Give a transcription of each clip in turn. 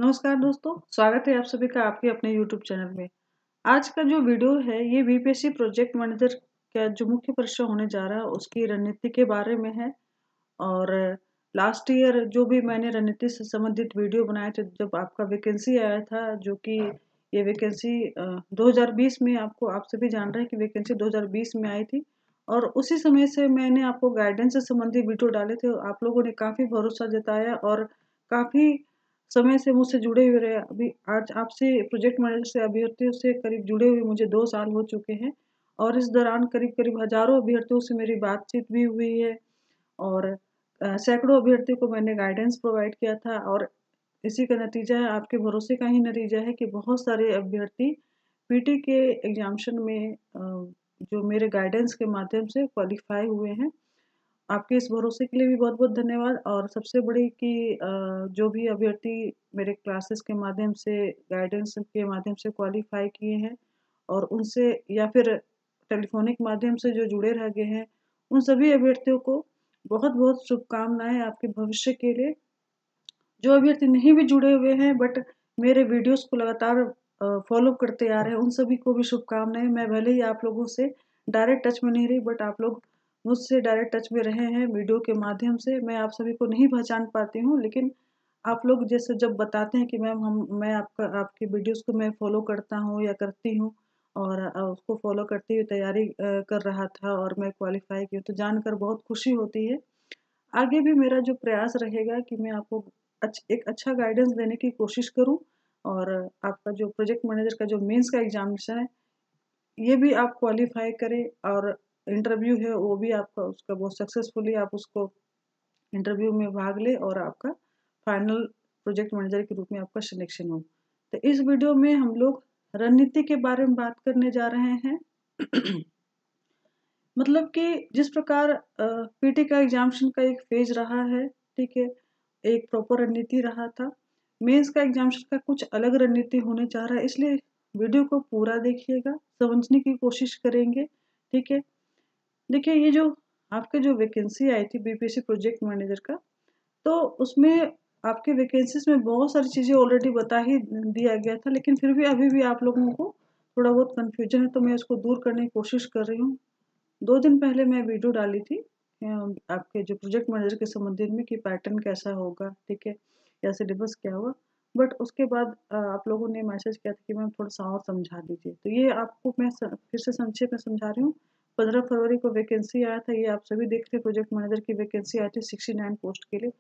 नमस्कार दोस्तों, स्वागत है आप सभी का आपके अपने YouTube चैनल में। आज का जो वीडियो है ये बीपीएससी प्रोजेक्ट मैनेजर का जो मुख्य परीक्षा होने जा रहा है उसकी रणनीति के बारे में है। और लास्ट ईयर जो भी मैंने रणनीति से संबंधित वीडियो बनाए थे जब आपका वैकेंसी आया था, जो कि ये वैकेंसी 2020 में आपको आप सभी जान रहे हैं कि वैकेंसी 2020 में आई थी। और उसी समय से मैंने आपको गाइडेंस से संबंधित वीडियो डाले थे। आप लोगों ने काफ़ी भरोसा जताया और काफ़ी समय से मुझसे जुड़े हुए रहे। अभी आज आपसे प्रोजेक्ट मैनेजर से अभ्यर्थियों से करीब जुड़े हुए मुझे 2 साल हो चुके हैं। और इस दौरान करीब-करीब हज़ारों अभ्यर्थियों से मेरी बातचीत भी हुई है। और सैकड़ों अभ्यर्थियों को मैंने गाइडेंस प्रोवाइड किया था। और इसी का नतीजा है, आपके भरोसे का ही नतीजा है कि बहुत सारे अभ्यर्थी पीटी के एग्ज़ामिनेशन में जो मेरे गाइडेंस के माध्यम से क्वालीफाई हुए हैं। आपके इस भरोसे के लिए भी बहुत-बहुत धन्यवाद। और सबसे बड़ी कि जो भी अभ्यर्थी मेरे क्लासेस के माध्यम से, गाइडेंस के माध्यम से क्वालीफाई किए हैं और उनसे या फिर टेलीफ़ोनिक माध्यम से जो जुड़े रह गए हैं, उन सभी अभ्यर्थियों को बहुत-बहुत शुभकामनाएँ आपके भविष्य के लिए। जो अभ्यर्थी नहीं भी जुड़े हुए हैं बट मेरे वीडियोज़ को लगातार फ़ॉलो करते आ रहे हैं, उन सभी को भी शुभकामनाएँ। मैं भले ही आप लोगों से डायरेक्ट टच में नहीं रही बट आप लोग मुझसे डायरेक्ट टच में रहे हैं वीडियो के माध्यम से। मैं आप सभी को नहीं पहचान पाती हूँ, लेकिन आप लोग जैसे जब बताते हैं कि मैम मैं आपकी वीडियोज़ को मैं फ़ॉलो करता हूँ या करती हूँ और उसको फ़ॉलो करती हुई तैयारी कर रहा था और मैं क्वालीफ़ाई की हूँ, तो जानकर बहुत खुशी होती है। आगे भी मेरा जो प्रयास रहेगा कि मैं आपको एक अच्छा गाइडेंस देने की कोशिश करूँ। और आपका जो प्रोजेक्ट मैनेजर का जो मेंस का एग्ज़ामिनेशन है, ये भी आप क्वालीफ़ाई करें। और इंटरव्यू है वो भी आपका उसका बहुत सक्सेसफुली आप उसको इंटरव्यू में भाग लें और आपका फाइनल प्रोजेक्ट मैनेजर के रूप में आपका सिलेक्शन हो। तो इस वीडियो में हम लोग रणनीति के बारे में बात करने जा रहे हैं। मतलब कि जिस प्रकार पीटी का एग्ज़ामिनेशन का एक फ़ेज़ रहा है, ठीक है? एक प्रॉपर रणनीति रहा था। मेंस का एग्ज़ामिनेशन का कुछ अलग रणनीति होने जा रहा है, इसलिए वीडियो को पूरा देखिएगा, समझने की कोशिश करेंगे, ठीक है? देखिए, ये जो आपके जो वैकेंसी आई थी बीपीएससी प्रोजेक्ट मैनेजर का, तो उसमें आपके वैकेंसीज़ में बहुत सारी चीज़ें ऑलरेडी बता ही दिया गया था, लेकिन फिर भी अभी भी आप लोगों को थोड़ा बहुत कन्फ्यूज़न है, तो मैं उसको दूर करने की कोशिश कर रही हूँ। 2 दिन पहले मैं वीडियो डाली थी आपके जो प्रोजेक्ट मैनेजर के संबंधित में कि पैटर्न कैसा होगा, ठीक है? या सिलेबस क्या होगा? बट उसके बाद आप लोगों ने मैसेज किया था कि मैम थोड़ा-सा और समझा दीजिए। तो ये आपको मैं फिर से संक्षेप में समझा रही हूँ। 15 फरवरी को वैकेंसी आया था, ये आप सभी देख रहे हैं, प्रोजेक्ट मैनेजर की वैकेंसी आई थी 69 पोस्ट के लिए।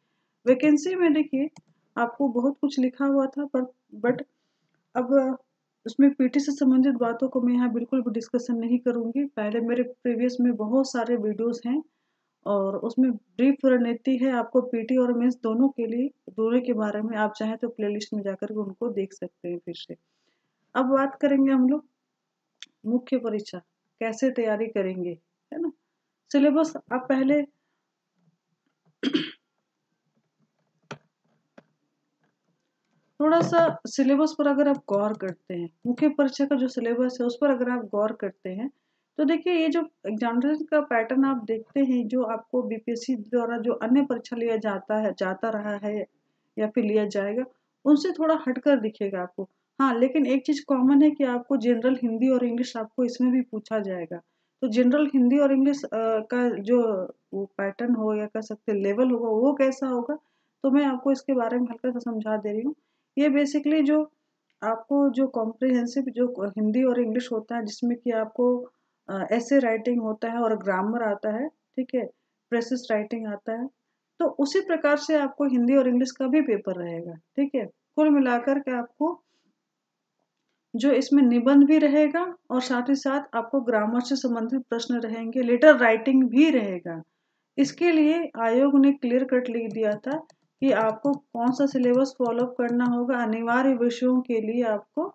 वैकेंसी में देखिए, आपको बहुत कुछ लिखा हुआ था पर बट अब उसमें पीटी से संबंधित बातों को मैं यहाँ बिल्कुल भी डिस्कशन नहीं करूँगी। पहले मेरे प्रीवियस में बहुत सारे वीडियोज़ हैं और उसमें ब्रीफ रणनीति है आपको पीटी और मेंस दोनों के लिए, दोनों के बारे में आप चाहें तो प्लेलिस्ट में जाकर के उनको देख सकते हैं फिर से। अब बात करेंगे हम लोग मुख्य परीक्षा, कैसे तैयारी करेंगे, है ना? सिलेबस आप पहले थोड़ा-सा सिलेबस पर अगर आप गौर करते हैं, मुख्य परीक्षा का जो सिलेबस है उस पर अगर आप गौर करते हैं, तो देखिए ये जो एग्ज़ामिनेशन का पैटर्न आप देखते हैं, जो आपको बीपीएससी द्वारा जो अन्य परीक्षा लिया जाता है, जाता रहा है या फिर लिया जाएगा, उनसे थोड़ा हटकर दिखेगा आपको। हाँ, लेकिन एक चीज़ कॉमन है कि आपको जनरल हिंदी और इंग्लिश आपको इसमें भी पूछा जाएगा। तो जनरल हिंदी और इंग्लिश का जो वो पैटर्न हो या कह सकते हैं लेवल होगा, वो कैसा होगा, तो मैं आपको इसके बारे में हल्का-सा समझा दे रही हूँ। ये बेसिकली जो आपको जो कॉम्प्रिहेंसिव जो हिंदी और इंग्लिश होता है जिसमें कि आपको ऐसे राइटिंग होता है और ग्रामर आता है, ठीक है? प्रेसिस राइटिंग आता है, तो उसी प्रकार से आपको हिंदी और इंग्लिश का भी पेपर रहेगा, ठीक है? कुल मिलाकर के आपको जो इसमें निबंध भी रहेगा और साथ ही साथ आपको ग्रामर से संबंधित प्रश्न रहेंगे, लेटर राइटिंग भी रहेगा। इसके लिए आयोग ने क्लियर कट लिख दिया था कि आपको कौन-सा सिलेबस फ़ॉलो करना होगा। अनिवार्य विषयों के लिए आपको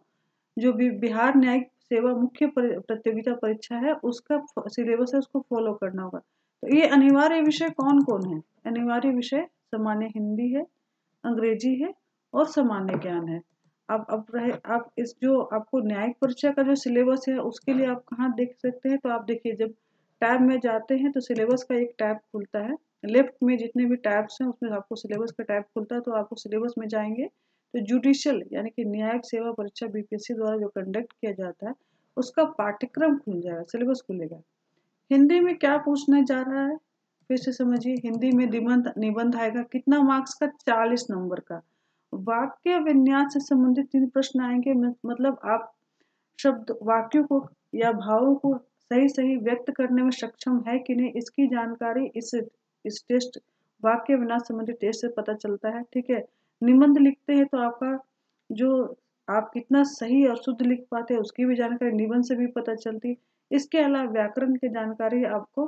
जो भी बिहार न्यायिक सेवा मुख्य प्रतियोगिता परीक्षा है, उसका सिलेबस है उसको फ़ॉलो करना होगा। तो ये अनिवार्य विषय कौन-कौन है? अनिवार्य विषय सामान्य हिंदी है, अंग्रेजी है और सामान्य ज्ञान है। अब रहे आप इस जो आपको न्यायिक परीक्षा का जो सिलेबस है उसके लिए आप कहाँ देख सकते हैं, तो आप देखिए जब टैब में जाते हैं तो सिलेबस का एक टैब खुलता है। लेफ्ट में जितने भी टैब्स हैं उसमें आपको सिलेबस का टैब खुलता है, तो आपको सिलेबस में जाएँगे तो जुडिशियल यानी कि न्यायिक सेवा परीक्षा बीपीएससी द्वारा जो कंडक्ट किया जाता है उसका पाठ्यक्रम खुल जाएगा, सिलेबस खुलेगा। हिंदी में क्या पूछने जा रहा है फिर से समझिए। हिंदी में निबंध निबंध आएगा कितना मार्क्स का, 40 नंबर का। वाक्य विन्यास से संबंधित 3 प्रश्न आएंगे, मतलब आप शब्द वाक्यों को या भावों को सही सही व्यक्त करने में सक्षम है कि नहीं, इसकी जानकारी इस टेस्ट वाक्य विन्यास संबंधी टेस्ट से पता चलता है। ठीक है, निबंध लिखते हैं तो आपका जो आप कितना सही और शुद्ध लिख पाते हैं उसकी भी जानकारी निबंध से भी पता चलती है। इसके अलावा व्याकरण की जानकारी आपको,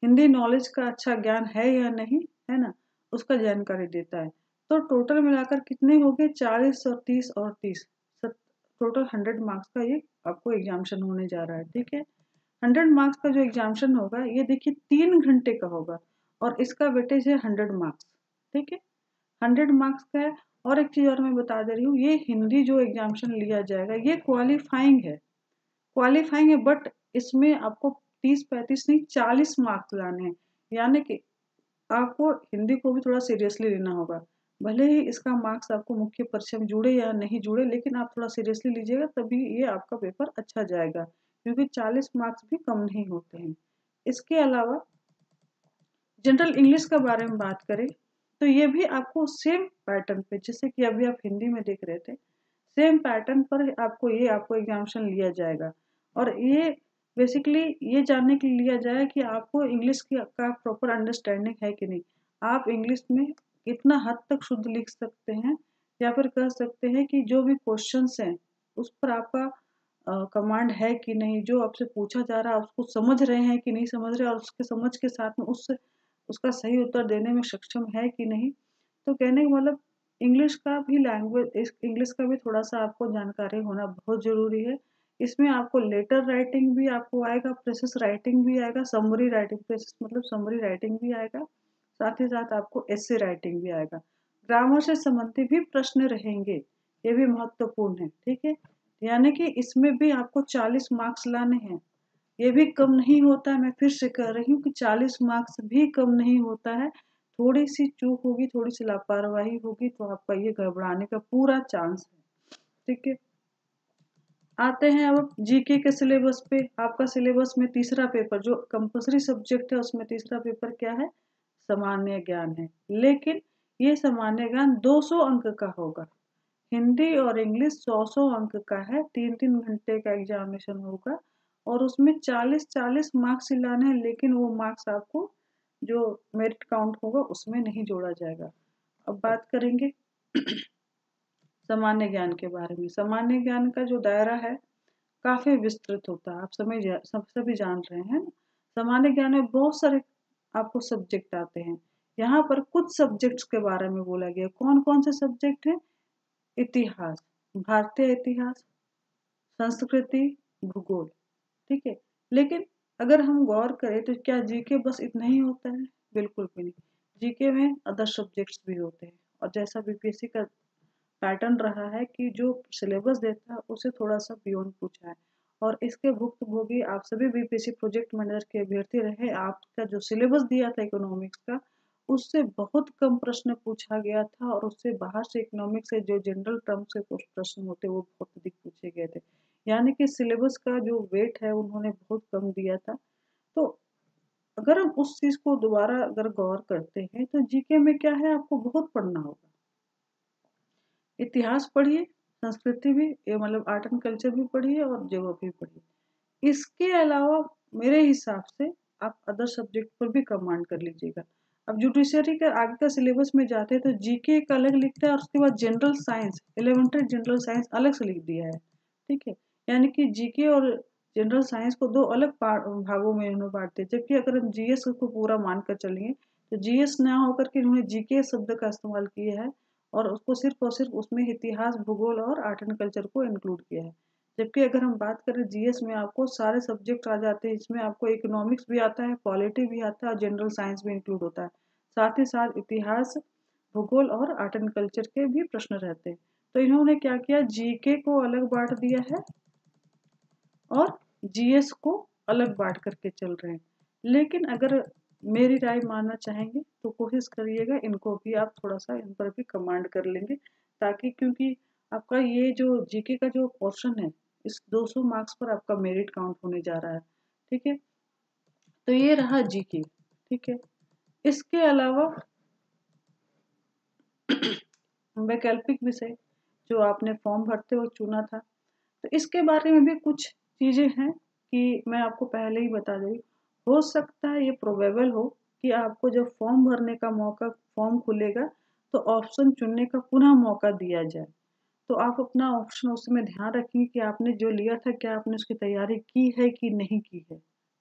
हिंदी नॉलेज का अच्छा ज्ञान है या नहीं है ना, उसका जानकारी देता है। तो टोटल मिलाकर कितने हो गए, 40 और 30 और 30, टोटल 100 मार्क्स का ये आपको एग्जामिनेशन होने जा रहा है। ठीक है, 100 मार्क्स का जो एग्जामिनेशन होगा ये देखिए 3 घंटे का होगा और इसका वेटेज है 100 मार्क्स। ठीक है, 100 मार्क्स का है। और एक चीज और मैं बता दे रही हूँ, ये हिंदी जो एग्जामिनेशन लिया जाएगा ये क्वालिफाइंग है, बट इसमें आपको 30-35 नहीं 40 मार्क्स लाने हैं। यानी कि आपको हिंदी को भी थोड़ा सीरियसली लेना होगा। भले ही इसका मार्क्स आपको मुख्य परीक्षा में जुड़े या नहीं जुड़े, लेकिन आप थोड़ा सीरियसली लीजिएगा तभी ये आपका पेपर अच्छा जाएगा, क्योंकि 40 मार्क्स भी कम नहीं होते हैं। इसके अलावा जनरल इंग्लिश के बारे में बात करें तो ये भी आपको सेम पैटर्न पे, जैसे कि अभी आप हिंदी में देख रहे थे, सेम पैटर्न पर आपको एग्जामिनेशन लिया जाएगा। और ये बेसिकली ये जानने के लिए लिया जाए कि आपको इंग्लिश का प्रॉपर अंडरस्टैंडिंग है कि नहीं, आप इंग्लिश में कितना हद तक शुद्ध लिख सकते हैं, या फिर कह सकते हैं कि जो भी क्वेश्चंस हैं उस पर आपका कमांड है कि नहीं, जो आपसे पूछा जा रहा है उसको समझ रहे हैं कि नहीं समझ रहे, और उसके समझ के साथ में उसका सही उत्तर देने में सक्षम है कि नहीं। तो कहने का मतलब इंग्लिश का भी थोड़ा सा आपको जानकारी होना बहुत ज़रूरी है। इसमें आपको लेटर राइटिंग भी आपको आएगा, प्रेसेस राइटिंग भी आएगा, समरी राइटिंग, प्रेसेस मतलब समरी राइटिंग भी आएगा, साथ ही साथ आपको एसे राइटिंग भी आएगा। ग्रामर से संबंधित भी प्रश्न रहेंगे, ये भी महत्वपूर्ण है। ठीक है, यानी कि इसमें भी आपको 40 मार्क्स लाने हैं, ये भी कम नहीं होता है। मैं फिर से कह रही हूँ कि 40 मार्क्स भी कम नहीं होता है। थोड़ी सी चूक होगी, थोड़ी सी लापरवाही होगी तो आपका ये गड़बड़ाने का पूरा चांस है। ठीक है, आते हैं अब जीके के सिलेबस पे। आपका सिलेबस में तीसरा पेपर जो कंपल्सरी सब्जेक्ट है उसमें तीसरा पेपर क्या है, सामान्य ज्ञान है। लेकिन ये सामान्य ज्ञान 200 अंक का होगा। हिंदी और इंग्लिश 100 अंक का है, 3-3 घंटे का एग्जामिनेशन होगा और उसमें 40-40 मार्क्स ही लाने हैं, लेकिन वो मार्क्स आपको जो मेरिट काउंट होगा उसमें नहीं जोड़ा जाएगा। अब बात करेंगे सामान्य ज्ञान के बारे में। सामान्य ज्ञान का जो दायरा है काफी विस्तृत होता है, आप सभी जान रहे हैं। सामान्य ज्ञान में बहुत सारे आपको सब्जेक्ट आते हैं। यहाँ पर कुछ सब्जेक्ट्स के बारे में बोला गया। कौन कौन से सब्जेक्ट हैं, इतिहास, भारतीय इतिहास, संस्कृति, भूगोल। ठीक है, लेकिन अगर हम गौर करें तो क्या जीके बस इतना ही होता है, बिल्कुल भी नहीं। जीके में अदर सब्जेक्ट्स भी होते हैं, और जैसा बीपीएससी का पैटर्न रहा है कि जो सिलेबस देता है उसे थोड़ा सा बियॉन्ड पूछा है। और इसके भुक्तभोगी आप सभी बीपीएससी प्रोजेक्ट मैनेजर के अभ्यर्थी रहे। आपका जो सिलेबस दिया था इकोनॉमिक्स का, उससे बहुत कम प्रश्न पूछा गया था, और उससे बाहर से इकोनॉमिक्स से जो जनरल टर्म से कुछ प्रश्न होते वो बहुत अधिक पूछे गए थे। यानी कि सिलेबस का जो वेट है उन्होंने बहुत कम दिया था। तो अगर हम उस चीज को दोबारा अगर गौर करते हैं तो जीके में क्या है, आपको बहुत पढ़ना होगा। इतिहास पढ़िए, संस्कृति भी, ये मतलब आर्ट एंड कल्चर भी पढ़िए और ज्योग्राफी पढ़िए। इसके अलावा मेरे हिसाब से आप अदर सब्जेक्ट पर भी कमांड कर लीजिएगा। अब जुडिशरी का आगे का सिलेबस में जाते हैं तो जीके एक अलग लिखता है, और उसके बाद general science, elementary general science अलग से लिख दिया है। ठीक है, यानी कि जीके और जनरल साइंस को दो अलग भागों में इन्होंने बांट दिया। जबकि अगर हम जीएस को पूरा मानकर चलेंगे तो जीएस ना होकर के इन्होंने जीके शब्द का इस्तेमाल किया है, और सिर्फ उसमें इतिहास, भूगोल और आर्ट एंड कल्चर को इंक्लूड किया है। जबकि अगर हम बात करें जीएस में आपको सारे सब्जेक्ट आ जाते हैं, इसमें आपको इकोनॉमिक्स भी आता है, पॉलिटी भी आता है और जनरल साइंस भी इंक्लूड होता है। साथ ही साथ इतिहास, भूगोल और आर्ट एंड कल्चर के भी प्रश्न रहते हैं। तो इन्होंने क्या किया, जीके को अलग बांट दिया है और जीएस को अलग बांट करके चल रहे हैं। लेकिन अगर मेरी राय मानना चाहेंगे तो कोशिश करिएगा इनको भी आप थोड़ा सा इन पर भी कमांड कर लेंगे, ताकि क्योंकि आपका ये जो जीके का जो पोर्शन है इस 200 मार्क्स पर आपका मेरिट काउंट होने जा रहा है। ठीक है, तो ये रहा जीके। ठीक है, इसके अलावा वैकल्पिक विषय जो आपने फॉर्म भरते वक्त चुना था, तो इसके बारे में भी कुछ चीजें हैं कि मैं आपको पहले ही बता दे रही हूँ। हो सकता है ये प्रोबेबल हो कि आपको जब फॉर्म भरने का मौका, फॉर्म खुलेगा तो ऑप्शन चुनने का पुनः मौका दिया जाए, तो आप अपना ऑप्शन उसमें ध्यान रखेंगे कि आपने जो लिया था क्या आपने उसकी तैयारी की है कि नहीं की है।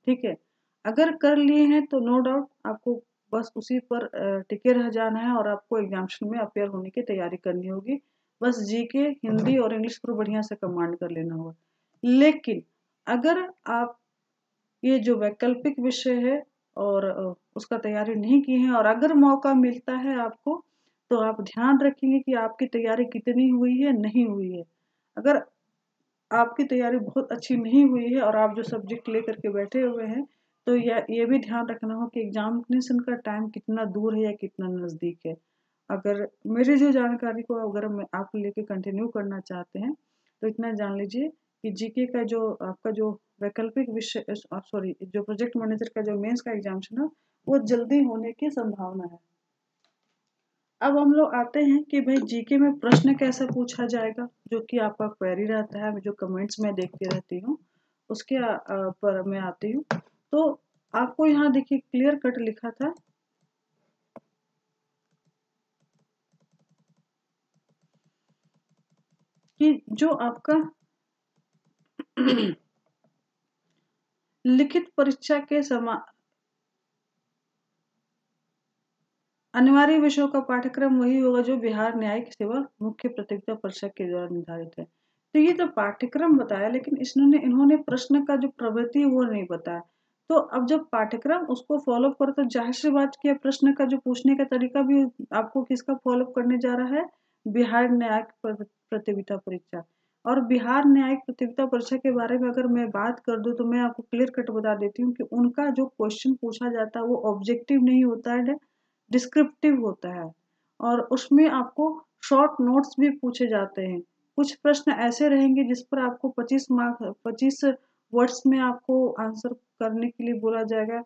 ठीक है, अगर कर लिए हैं तो नो डाउट आपको बस उसी पर टिके रह जाना है और आपको एग्जामिनेशन में अपेयर होने की तैयारी करनी होगी। बस जीके, हिंदी और इंग्लिश पर बढ़िया से कमांड कर लेना होगा। लेकिन अगर आप ये जो वैकल्पिक विषय है और उसका तैयारी नहीं की है और अगर मौका मिलता है आपको, तो आप ध्यान रखेंगे कि आपकी तैयारी कितनी हुई है, नहीं हुई है। अगर आपकी तैयारी बहुत अच्छी नहीं हुई है और आप जो सब्जेक्ट लेकर के बैठे हुए हैं, तो ये भी ध्यान रखना हो कि एग्जामिनेशन का टाइम कितना दूर है या कितना नज़दीक है। अगर मेरी जो जानकारी को अगर मैं आप लेके कंटिन्यू करना चाहते हैं, तो इतना जान लीजिए कि जीके का जो आपका जो वैकल्पिक विषय सॉरी जो प्रोजेक्ट मैनेजर का जो मेंस का एग्जामिनेशन है, वो जल्दी होने की संभावना है। अब हम लोग आते हैं कि भाई जीके में प्रश्न कैसे पूछा जाएगा, जो कि आपका क्वेरी रहता है, जो कमेंट्स में देखती रहती हूँ उसके पर मैं आती हूँ। तो आपको यहाँ देखिए क्लियर कट लिखा था कि जो आपका लिखित परीक्षा के अनिवार्य विषयों का पाठ्यक्रम वही होगा जो बिहार न्यायिक सेवा मुख्य प्रतियोगिता परीक्षा के द्वारा निर्धारित है। तो ये तो पाठ्यक्रम बताया, लेकिन इन्होंने प्रश्न का जो प्रवृत्ति है वो नहीं बताया। तो अब जब पाठ्यक्रम उसको फॉलो करो तो जाहिर सी बात की प्रश्न का जो पूछने का तरीका भी आपको किसका फॉलो करने जा रहा है, बिहार न्यायिक प्रतियोगिता परीक्षा। और बिहार न्यायिक प्रतियोगिता परीक्षा के बारे में अगर मैं बात कर दूं तो मैं आपको क्लियर कट बता देती हूँ कि उनका जो क्वेश्चन पूछा जाता है वो ऑब्जेक्टिव नहीं होता है, डिस्क्रिप्टिव होता है। और उसमें आपको शॉर्ट नोट्स भी पूछे जाते हैं। कुछ प्रश्न ऐसे रहेंगे जिस पर आपको 25 वर्ड्स में आपको आंसर करने के लिए बोला जाएगा।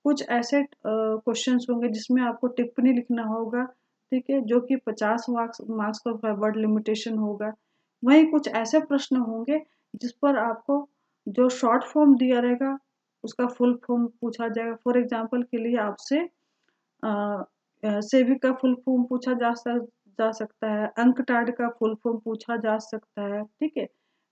कुछ ऐसे क्वेश्चंस होंगे जिसमें आपको टिप्पणी लिखना होगा, ठीक है, जो कि 50 मार्क्स का वर्ड लिमिटेशन होगा। वहीं कुछ ऐसे प्रश्न होंगे जिस पर आपको जो शॉर्ट फॉर्म दिया रहेगा उसका फुल फॉर्म पूछा जाएगा। फॉर एग्जाम्पल के लिए आपसे सेविक का फुल फॉर्म पूछा जा सकता है, अंकटाड का फुल फॉर्म पूछा जा सकता है। ठीक है,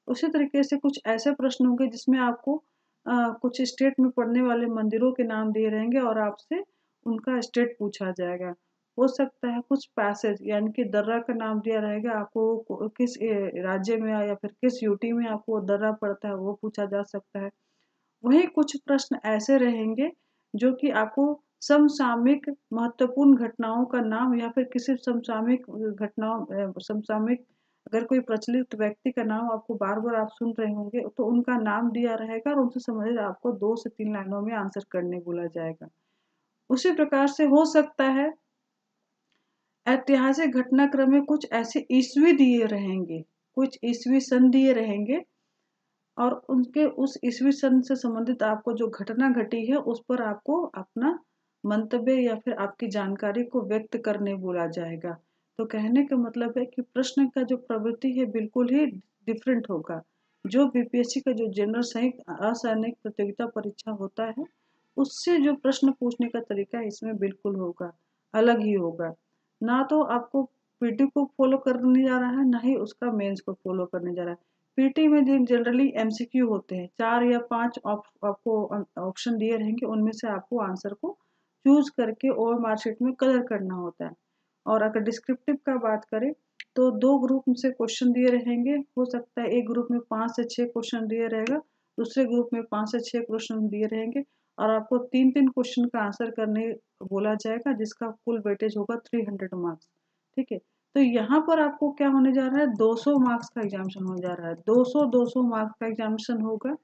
उसी तरीके से कुछ ऐसे प्रश्न होंगे जिसमें आपको कुछ स्टेट में पड़ने वाले मंदिरों के नाम दिए रहेंगे और आपसे उनका स्टेट पूछा जाएगा। हो सकता है कुछ पैसेज यानी कि दर्रा का नाम दिया रहेगा, आपको किस राज्य में या फिर किस यूटी में आपको दर्रा पड़ता है वो पूछा जा सकता है। वहीं कुछ प्रश्न ऐसे रहेंगे जो कि आपको समसामयिक महत्वपूर्ण घटनाओं का नाम या फिर किसी समसामयिक समसामयिक अगर कोई प्रचलित व्यक्ति का नाम आपको बार बार आप सुन रहे होंगे तो उनका नाम दिया रहेगा और उनसे संबंधित आपको 2 से 3 लाइनों में आंसर करने बोला जाएगा। उसी प्रकार से हो सकता है ऐतिहासिक घटनाक्रम में कुछ ऐसे ईस्वी दिए रहेंगे, कुछ ईस्वी सन दिए रहेंगे और उनके उस ईस्वी सन से संबंधित आपको जो घटना घटी है उस पर आपको अपना मंतव्य या फिर आपकी जानकारी को व्यक्त करने बोला जाएगा। तो कहने का मतलब है कि प्रश्न का जो प्रवृत्ति है बिल्कुल ही डिफरेंट होगा। जो बीपीएससी का जो जनरल सैनिक असैनिक प्रतियोगिता परीक्षा होता है उससे जो प्रश्न पूछने का तरीका है इसमें बिल्कुल होगा, अलग ही होगा। ना तो आपको पीटी को फॉलो करने जा रहा है, ना ही उसका मेंस को फॉलो करने जा रहा है। पीटी में जनरली एमसीक्यू होते हैं, 4 या 5 आपको ऑप्शन दिए रहेंगे, उनमें से आपको आंसर को चूज करके ओवर मार्कशीट में कलर करना होता है। और अगर डिस्क्रिप्टिव का बात करें तो 2 ग्रुप से क्वेश्चन दिए रहेंगे। हो सकता है एक ग्रुप में 5 से 6 क्वेश्चन दिए रहेगा, दूसरे ग्रुप में 5 से 6 क्वेश्चन दिए रहेंगे और आपको 3-3 क्वेश्चन का आंसर करने बोला जाएगा जिसका कुल वेटेज होगा 300 मार्क्स। ठीक है, तो यहाँ पर आपको क्या होने जा रहा है, 200 मार्क्स का एग्जामिनेशन होने जा रहा है। 200 मार्क्स का एग्जामिनेशन होगा।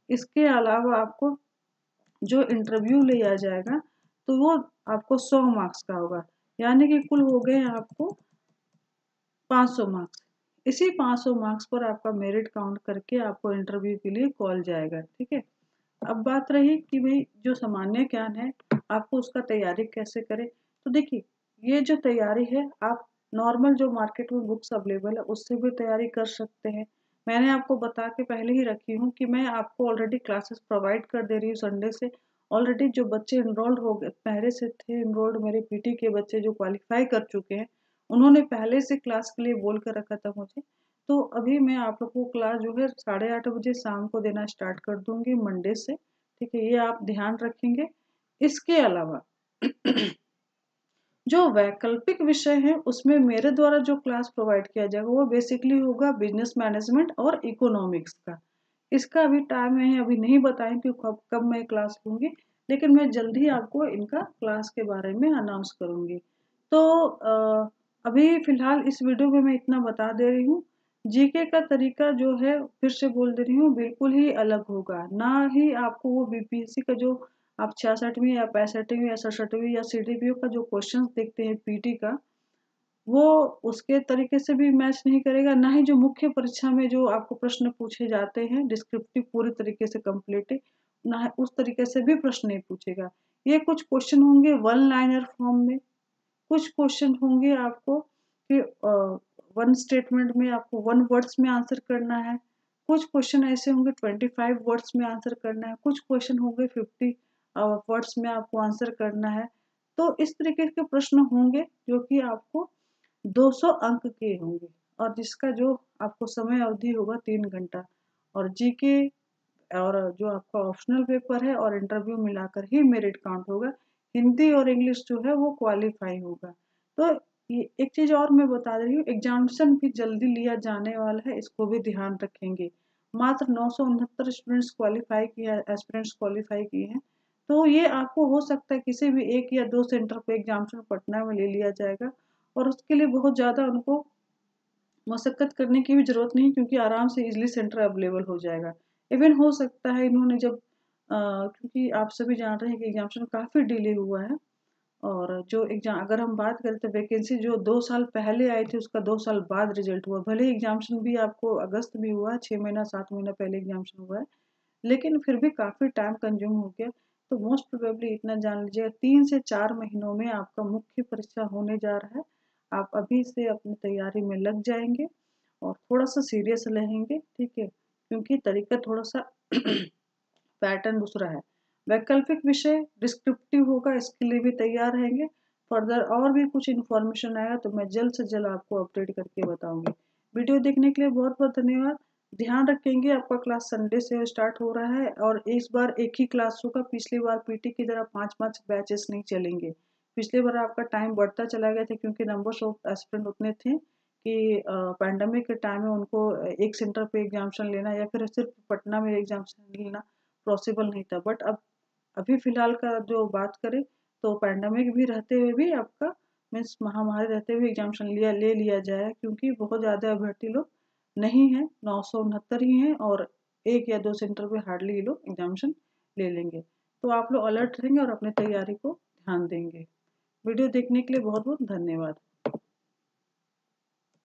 इसके अलावा आपको जो इंटरव्यू लिया जाएगा तो वो आपको 100 मार्क्स का होगा, यानी कि कुल हो गए आपको 500 मार्क्स। इसी 500 मार्क्स पर आपका मेरिट काउंट करके आपको इंटरव्यू के लिए कॉल जाएगा, ठीक है। अब बात रही कि भाई जो सामान्य ज्ञान है आपको उसका तैयारी कैसे करें। तो देखिए, ये जो तैयारी है आप नॉर्मल जो मार्केट में बुक्स अवेलेबल है उससे भी तैयारी कर सकते हैं। मैंने आपको बता के पहले ही रखी हूँ कि मैं आपको ऑलरेडी क्लासेस प्रोवाइड कर दे रही हूँ संडे से। ऑलरेडी जो बच्चे इनरोल्ड हो गए, पहले से थे इनरोल्ड, मेरे पीटी के बच्चे जो क्वालिफाई कर चुके हैं, उन्होंने पहले से क्लास के लिए बोल कर रखा था मुझे। तो अभी मैं आप लोग को क्लास जो है 8:30 बजे शाम को देना स्टार्ट कर दूंगी मंडे से, ठीक है। ये आप ध्यान रखेंगे। इसके अलावा जो वैकल्पिक विषय है उसमें मेरे द्वारा जो क्लास प्रोवाइड किया जाएगा वो बेसिकली होगा बिजनेस मैनेजमेंट और इकोनॉमिक्स का। इसका अभी टाइम है अभी नहीं बताएं कि कब कब मैं क्लास लूंगी, लेकिन मैं जल्दी आपको इनका क्लास के बारे में अनाउंस करूंगी। तो अभी फिलहाल इस वीडियो में मैं इतना बता दे रही हूँ। जीके का तरीका जो है फिर से बोल दे रही हूँ बिल्कुल ही अलग होगा, ना ही आपको वो बीपीएससी का जो आप 66वीं या 65वीं या 67वीं या सीडीपीओ का जो क्वेश्चंस देखते हैं पीटी का, वो उसके तरीके से भी मैच नहीं करेगा, ना ही जो मुख्य परीक्षा में जो आपको प्रश्न पूछे जाते हैं डिस्क्रिप्टिव पूरी तरीके से कंप्लीट, ना उस तरीके से भी प्रश्न नहीं पूछेगा। ये कुछ क्वेश्चन होंगे वन लाइनर फॉर्म में, कुछ क्वेश्चन होंगे आपको कि वन स्टेटमेंट में आपको 1 वर्ड्स में आंसर करना है, कुछ क्वेश्चन ऐसे होंगे 25 वर्ड्स में आंसर करना है, कुछ क्वेश्चन होंगे 50 वर्ड्स में आपको आंसर करना है। तो इस तरीके के प्रश्न होंगे जो कि आपको 200 अंक के होंगे, और जिसका जो आपको समय अवधि होगा 3 घंटा। और जीके और जो आपका ऑप्शनल पेपर है और इंटरव्यू मिलाकर ही मेरिट काउंट होगा। हिंदी और इंग्लिश जो है वो क्वालिफाई होगा। तो ये एक चीज और मैं बता रही हूँ, एग्जामिनेशन भी जल्दी लिया जाने वाला है, इसको भी ध्यान रखेंगे। मात्र 969 स्टूडेंट्स क्वालिफाई किए, एस्पिरेंट्स क्वालिफाई किए हैं। तो ये आपको हो सकता है किसी भी 1 या 2 सेंटर पे एग्जामिनेशन पटना में ले लिया जाएगा, और उसके लिए बहुत ज़्यादा उनको मशक्कत करने की भी ज़रूरत नहीं, क्योंकि आराम से इजीली सेंटर अवेलेबल हो जाएगा। इवन हो सकता है इन्होंने जब क्योंकि आप सभी जान रहे हैं कि एग्जामिनेशन काफ़ी डिले हुआ है, और जो एग्जाम अगर हम बात करें तो वैकेंसी जो 2 साल पहले आई थी उसका 2 साल बाद रिजल्ट हुआ। भले ही एग्जामिनेशन भी आपको अगस्त में हुआ है, 6 महीना 7 महीना पहले एग्जामिनेशन हुआ है, लेकिन फिर भी काफ़ी टाइम कंज्यूम हो गया। तो मोस्ट प्रोबेबली इतना जान लीजिएगा 3 से 4 महीनों में आपका मुख्य परीक्षा होने जा रहा है। आप अभी से अपनी तैयारी में लग जाएंगे और थोड़ा सा सीरियस रहेंगे, ठीक है, क्योंकि तरीका थोड़ा सा पैटर्न दूसरा है। वैकल्पिक विषय डिस्क्रिप्टिव होगा, इसके लिए भी तैयार रहेंगे। फर्दर और भी कुछ इन्फॉर्मेशन आएगा तो मैं जल्द से जल्द आपको अपडेट करके बताऊंगी। वीडियो देखने के लिए बहुत बहुत धन्यवाद। ध्यान रखेंगे आपका क्लास संडे से स्टार्ट हो रहा है, और इस बार एक ही क्लास होगा। पिछली बार पीटी की तरह 5-5 बैचेस नहीं चलेंगे। पिछली बार आपका टाइम बढ़ता चला गया था क्योंकि नंबर्स ऑफ एस्पिरेंट उतने थे कि पैंडमिक के टाइम में उनको एक सेंटर पे एग्जामिनेशन लेना या फिर सिर्फ पटना में एग्जामिनेशन लेना पॉसिबल नहीं था। बट अब अभी फिलहाल का जो बात करें तो पैंडमिक भी रहते हुए भी आपका मीन्स महामारी रहते हुए एग्जामिनेशन ले लिया जाए, क्योंकि बहुत ज़्यादा अभ्यर्थी लोग नहीं है, 969 ही हैं, और 1 या 2 सेंटर पे हार्डली ये लोग एग्जामिनेशन ले लेंगे। तो आप लोग अलर्ट रहेंगे और अपनी तैयारी को ध्यान देंगे। वीडियो देखने के लिए बहुत बहुत धन्यवाद।